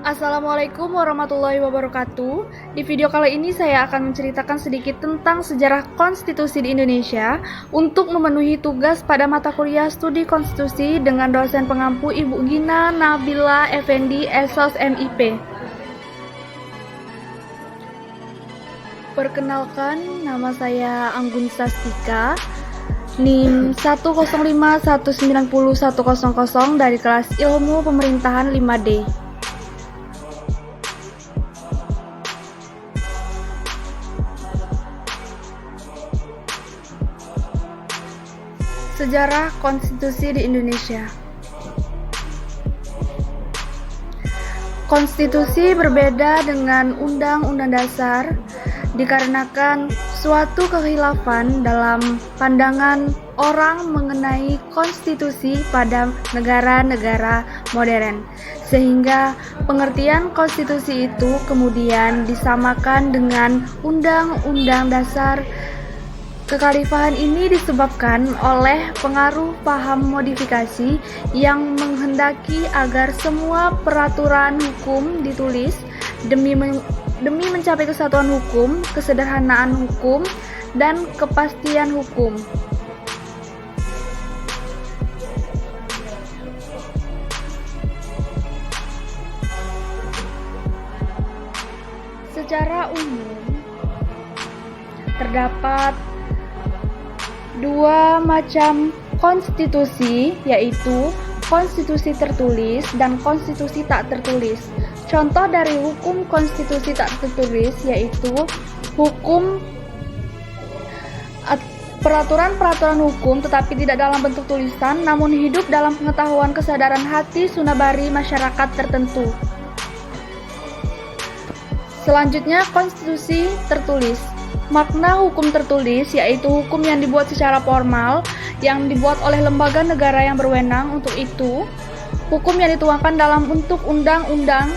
Assalamualaikum warahmatullahi wabarakatuh. Di video kali ini saya akan menceritakan sedikit tentang sejarah konstitusi di Indonesia untuk memenuhi tugas pada mata kuliah studi konstitusi dengan dosen pengampu Ibu Gina Nabila Effendi, Esos MIP. Perkenalkan, nama saya Anggun Sastika, NIM 105190100 dari kelas Ilmu Pemerintahan 5D. Sejarah konstitusi di Indonesia. Konstitusi berbeda dengan Undang-Undang Dasar dikarenakan suatu kekhilafan dalam pandangan orang mengenai konstitusi pada negara-negara modern, sehingga pengertian konstitusi itu kemudian disamakan dengan Undang-Undang Dasar. Kekhalifahan ini disebabkan oleh pengaruh paham modifikasi yang menghendaki agar semua peraturan hukum ditulis demi mencapai kesatuan hukum, kesederhanaan hukum, dan kepastian hukum. Secara umum, terdapat dua macam konstitusi, yaitu konstitusi tertulis dan konstitusi tak tertulis. Contoh dari hukum konstitusi tak tertulis yaitu hukum peraturan-peraturan hukum tetapi tidak dalam bentuk tulisan, namun hidup dalam pengetahuan kesadaran hati sunabari masyarakat tertentu. Selanjutnya, konstitusi tertulis. Makna hukum tertulis yaitu hukum yang dibuat secara formal, yang dibuat oleh lembaga negara yang berwenang untuk itu, hukum yang dituangkan dalam bentuk undang-undang.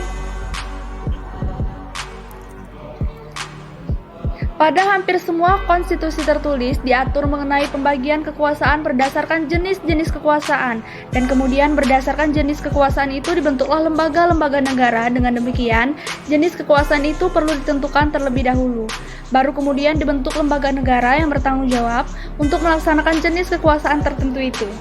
Pada hampir semua konstitusi tertulis diatur mengenai pembagian kekuasaan berdasarkan jenis-jenis kekuasaan, dan kemudian berdasarkan jenis kekuasaan itu dibentuklah lembaga-lembaga negara. Dengan demikian, jenis kekuasaan itu perlu ditentukan terlebih dahulu. Baru kemudian dibentuk lembaga negara yang bertanggung jawab untuk melaksanakan jenis kekuasaan tertentu itu.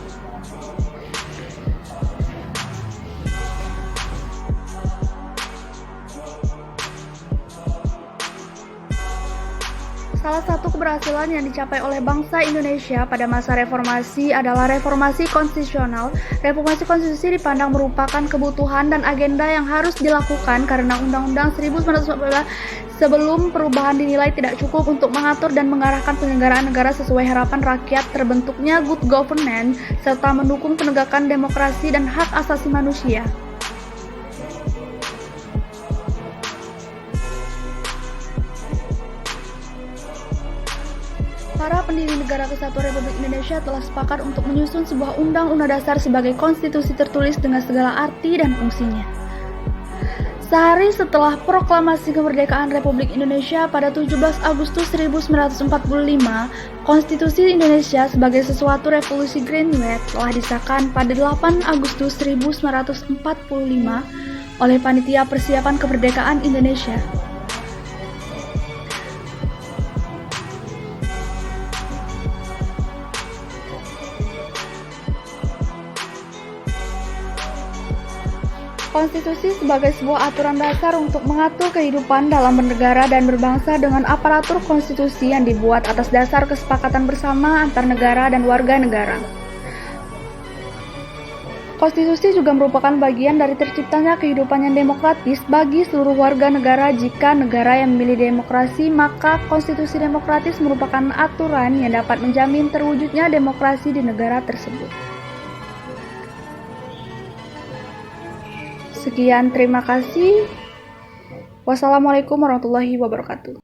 Salah satu keberhasilan yang dicapai oleh bangsa Indonesia pada masa reformasi adalah reformasi konstitusional. Reformasi konstitusi dipandang merupakan kebutuhan dan agenda yang harus dilakukan karena Undang-Undang 1945 sebelum perubahan dinilai tidak cukup untuk mengatur dan mengarahkan penyelenggaraan negara sesuai harapan rakyat, terbentuknya good governance, serta mendukung penegakan demokrasi dan hak asasi manusia. Para pendiri Negara Kesatuan Republik Indonesia telah sepakat untuk menyusun sebuah Undang-Undang Dasar sebagai konstitusi tertulis dengan segala arti dan fungsinya. Sehari setelah proklamasi kemerdekaan Republik Indonesia pada 17 Agustus 1945, Konstitusi Indonesia sebagai sesuatu revolusi Greenwich telah disahkan pada 8 Agustus 1945 oleh Panitia Persiapan Kemerdekaan Indonesia. Konstitusi sebagai sebuah aturan dasar untuk mengatur kehidupan dalam bernegara dan berbangsa dengan aparatur konstitusi yang dibuat atas dasar kesepakatan bersama antar negara dan warga negara. Konstitusi juga merupakan bagian dari terciptanya kehidupan yang demokratis bagi seluruh warga negara. Jika negara yang memilih demokrasi, maka konstitusi demokratis merupakan aturan yang dapat menjamin terwujudnya demokrasi di negara tersebut. Sekian, terima kasih. Wassalamualaikum warahmatullahi wabarakatuh.